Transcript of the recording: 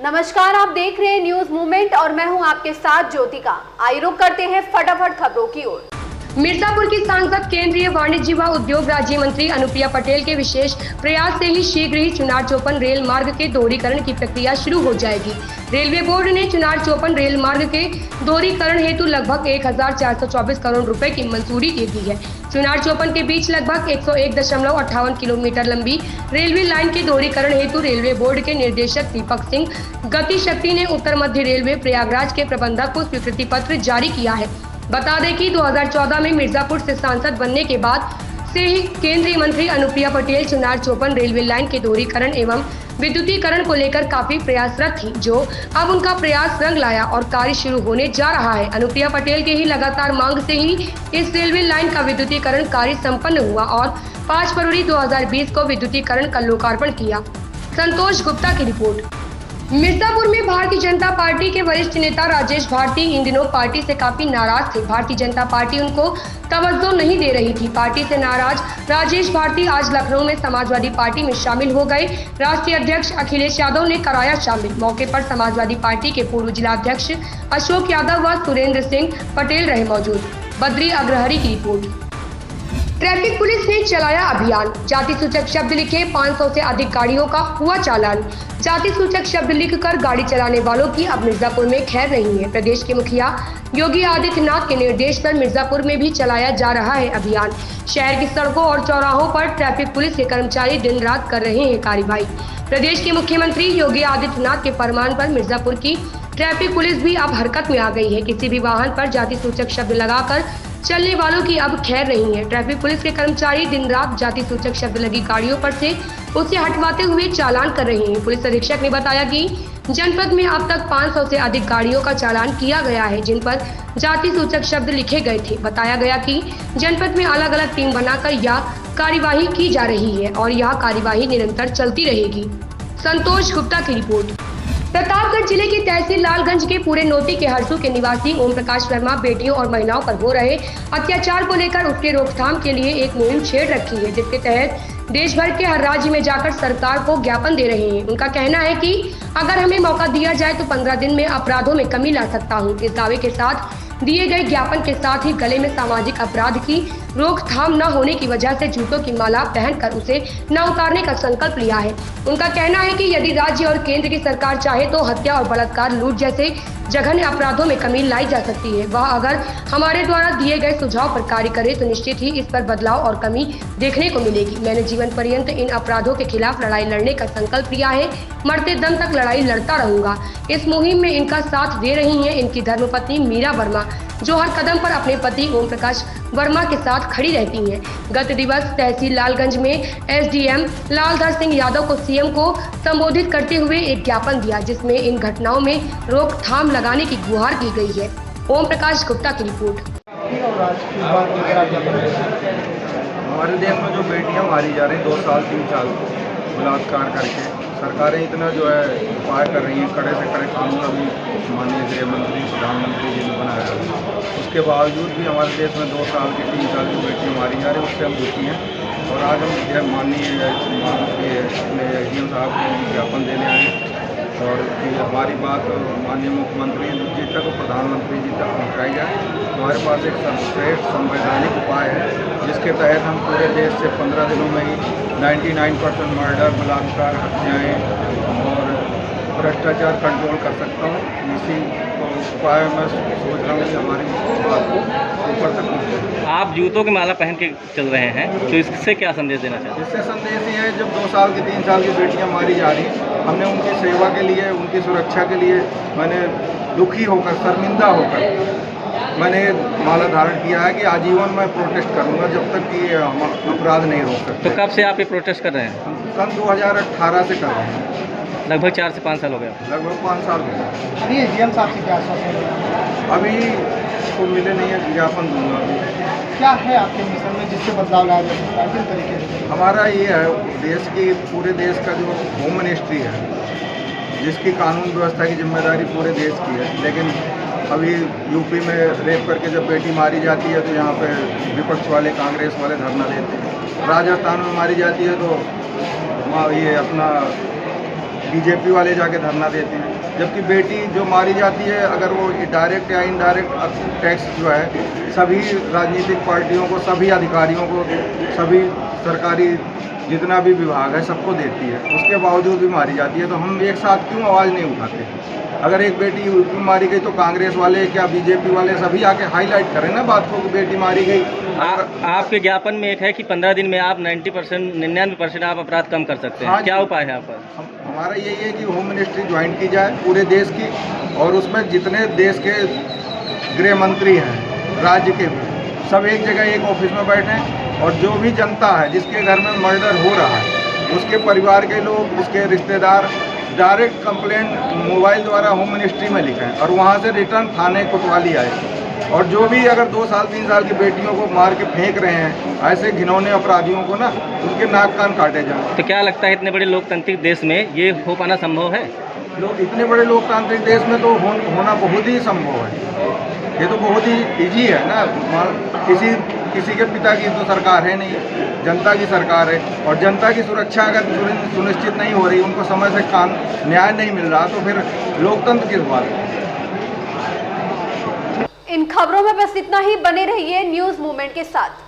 नमस्कार, आप देख रहे हैं न्यूज मूवमेंट और मैं हूं आपके साथ ज्योतिका। आइए रुक करते हैं फटाफट खबरों की ओर। मिर्जापुर की सांसद केंद्रीय वाणिज्य व उद्योग राज्य मंत्री अनुप्रिया पटेल के विशेष प्रयास से ही शीघ्र ही चुनार चौपन रेल मार्ग के दोहरीकरण की प्रक्रिया शुरू हो जाएगी। रेलवे बोर्ड ने चुनार चौपन रेल मार्ग के दोहरीकरण हेतु लगभग 1424 करोड़ रुपए की मंजूरी दे दी है। चुनार चौपन के बीच लगभग 101.58 किलोमीटर लंबी रेलवे लाइन के दोहरीकरण हेतु रेलवे बोर्ड के निदेशक दीपक सिंह गति शक्ति ने उत्तर मध्य रेलवे प्रयागराज के प्रबंधक को स्वीकृति पत्र जारी किया है। बता दें कि 2014 में मिर्जापुर से सांसद बनने के बाद से ही केंद्रीय मंत्री अनुप्रिया पटेल चुनार चौपन रेलवे लाइन के दोहरीकरण एवं विद्युतीकरण को लेकर काफी प्रयासरत थी, जो अब उनका प्रयास रंग लाया और कार्य शुरू होने जा रहा है। अनुप्रिया पटेल के ही लगातार मांग से ही इस रेलवे लाइन का विद्युतीकरण कार्य संपन्न हुआ और 5 फरवरी 2020 को विद्युतीकरण का लोकार्पण किया। संतोष गुप्ता की रिपोर्ट। मिर्जापुर में भारतीय जनता पार्टी के वरिष्ठ नेता राजेश भारती इन दिनों पार्टी से काफी नाराज थे। भारतीय जनता पार्टी उनको तवज्जो नहीं दे रही थी। पार्टी से नाराज राजेश भारती आज लखनऊ में समाजवादी पार्टी में शामिल हो गए। राष्ट्रीय अध्यक्ष अखिलेश यादव ने कराया शामिल। मौके पर समाजवादी पार्टी के पूर्व जिलाध्यक्ष अशोक यादव व सुरेंद्र सिंह पटेल रहे मौजूद। बद्री अग्रहरी की रिपोर्ट। ट्रैफिक पुलिस ने चलाया अभियान। जाति सूचक शब्द लिखे 500 से अधिक गाड़ियों का हुआ चालान। जाति सूचक शब्द लिखकर गाड़ी चलाने वालों की अब मिर्जापुर में खैर नहीं है। प्रदेश के मुखिया योगी आदित्यनाथ के निर्देश पर मिर्जापुर में भी चलाया जा रहा है अभियान। शहर की सड़कों और चौराहों पर ट्रैफिक पुलिस के कर्मचारी दिन रात कर रहे हैं कार्रवाई। प्रदेश के मुख्यमंत्री योगी आदित्यनाथ के फरमान पर मिर्जापुर की ट्रैफिक पुलिस भी अब हरकत में आ गई है। किसी भी वाहन पर जाति सूचक शब्द लगाकर चलने वालों की अब खैर नहीं है। ट्रैफिक पुलिस के कर्मचारी दिन रात जाति सूचक शब्द लगी गाड़ियों पर से उसे हटवाते हुए चालान कर रहे हैं। पुलिस अधीक्षक ने बताया कि जनपद में अब तक 500 से अधिक गाड़ियों का चालान किया गया है, जिन पर जाति सूचक शब्द लिखे गए थे। बताया गया कि जनपद में अलग अलग टीम बनाकर यह कार्यवाही की जा रही है और यह कार्यवाही निरंतर चलती रहेगी। संतोष गुप्ता की रिपोर्ट। प्रतापगढ़ जिले की तहसील लालगंज के पूरे नोटी के हरसू के निवासी ओम प्रकाश वर्मा बेटियों और महिलाओं पर हो रहे अत्याचार को लेकर उसके रोकथाम के लिए एक मुहिम छेड़ रखी है, जिसके तहत देश भर के हर राज्य में जाकर सरकार को ज्ञापन दे रहे हैं। उनका कहना है कि अगर हमें मौका दिया जाए तो 15 दिन में अपराधों में कमी ला सकता हूँ। इस दावे के साथ दिए गए ज्ञापन के साथ ही गले में सामाजिक अपराध की रोकथाम न होने की वजह से जूतों की माला पहनकर उसे न उतारने का संकल्प लिया है। उनका कहना है कि यदि राज्य और केंद्र की सरकार चाहे तो हत्या और बलात्कार, लूट जैसे जघन्य अपराधों में कमी लाई जा सकती है। वह अगर हमारे द्वारा दिए गए सुझाव पर कार्य करे तो निश्चित ही इस पर बदलाव और कमी देखने को मिलेगी। मैंने जीवन पर्यंत इन अपराधों के खिलाफ लड़ाई लड़ने का संकल्प लिया है। मरते दम तक लड़ाई लड़ता रहूंगा। इस मुहिम में इनका साथ दे रही हैं इनकी धर्मपत्नी मीरा वर्मा, जो हर कदम पर अपने पति ओम प्रकाश वर्मा के साथ खड़ी रहती हैं। गत दिवस तहसील लालगंज में एसडीएम लालधर सिंह यादव को सीएम को संबोधित करते हुए एक ज्ञापन दिया, जिसमें इन घटनाओं में रोकथाम लगाने की गुहार की गई है। ओम प्रकाश गुप्ता की रिपोर्ट। हमारे देश में जो बेटियां मारी जा रही 2 साल 3 साल बलात्कार करके, सरकारें इतना जो है उपाय कर रही हैं, कड़े से कड़े कानून अभी माननीय गृह मंत्री प्रधानमंत्री जी ने बनाया है, उसके बावजूद भी हमारे देश में 2 साल की 3 साल की बेटियां मारी जा रही हैं, उससे हम दुखी हैं। और आज हम माननीय एसडीएम साहब को ज्ञापन देने आए हैं और कि हमारी बात माननीय मुख्यमंत्री जी तक और प्रधानमंत्री जी तक पहुँचाई जाए। हमारे पास एक सर्वश्रेष्ठ संवैधानिक उपाय है, जिसके तहत हम पूरे देश से 15 दिनों में ही 99% मर्डर, बलात्कार, हत्याएँ और भ्रष्टाचार कंट्रोल कर सकता हूँ। इसी उपाय मैं सोच रहा हूँ कि हमारी बात को ऊपर तक पहुँचे। आप जूतों की माला पहन के चल रहे हैं, तो इससे क्या संदेश देना चाहते हैं? इससे संदेश ये है, जब 2 साल की 3 साल की बेटियां मारी जा रही, हमने उनकी सेवा के लिए, उनकी सुरक्षा के लिए मैंने दुखी होकर, शर्मिंदा होकर मैंने माला धारण किया है कि आजीवन मैं प्रोटेस्ट करूंगा जब तक कि अपराध नहीं रोक सकते। तो कब से आप ये प्रोटेस्ट कर रहे हैं? सन 2018 से कर रहे हैं। लगभग 4 से 5 साल हो गए। लगभग 5 साल हो गए। अभी एसडीएम साहब से क्या आश्वासन? अभी को मिले नहीं है, ज्ञापन दूंगा। क्या है आपके मिशन में जिससे बदलाव लाया जा सकता है, किस तरीके से? हमारा ये है, देश की पूरे देश का जो होम मिनिस्ट्री है, जिसकी कानून व्यवस्था की जिम्मेदारी पूरे देश की है, लेकिन अभी यूपी में रेप करके जब बेटी मारी जाती है तो यहाँ पे विपक्ष वाले, कांग्रेस वाले धरना देते हैं। राजस्थान में मारी जाती है तो ये अपना बीजेपी वाले जाके धरना देते हैं। जबकि बेटी जो मारी जाती है, अगर वो डायरेक्ट या इनडायरेक्ट टैक्स जो है सभी राजनीतिक पार्टियों को, सभी अधिकारियों को, सभी सरकारी जितना भी विभाग है सबको देती है, उसके बावजूद भी मारी जाती है। तो हम एक साथ क्यों आवाज़ नहीं उठाते? अगर एक बेटी यूपी में मारी गई तो कांग्रेस वाले क्या बीजेपी वाले सभी आके हाईलाइट करें ना बात को कि बेटी मारी गई। आपके ज्ञापन में एक है कि 15 दिन में आप 99% आप अपराध कम कर सकते हैं। हाँ, क्या उपाय है आपका? हमारा यही है कि होम मिनिस्ट्री ज्वाइन की जाए पूरे देश की, और उसमें जितने देश के गृह मंत्री हैं राज्य के भी, सब एक जगह एक ऑफिस में बैठें, और जो भी जनता है जिसके घर में मर्डर हो रहा है उसके परिवार के लोग, उसके रिश्तेदार डायरेक्ट कंप्लेंट मोबाइल द्वारा होम मिनिस्ट्री में लिखें और वहाँ से रिटर्न थाने कोतवाली आए। और जो भी अगर 2 साल 3 साल की बेटियों को मार के फेंक रहे हैं ऐसे घिनौने अपराधियों को ना, उनके नाक कान काटे जाएं। तो क्या लगता है इतने बड़े लोकतांत्रिक देश में ये हो पाना संभव है? लोग इतने बड़े लोकतांत्रिक देश में तो होना बहुत ही संभव है। ये तो बहुत ही ईजी है ना। किसी के पिता की तो सरकार है नहीं, जनता की सरकार है, और जनता की सुरक्षा अगर सुनिश्चित नहीं हो रही, उनको समय से न्याय नहीं मिल रहा, तो फिर लोकतंत्र किस बात है? इन खबरों में बस इतना ही। बने रहिए न्यूज़ मूवमेंट के साथ।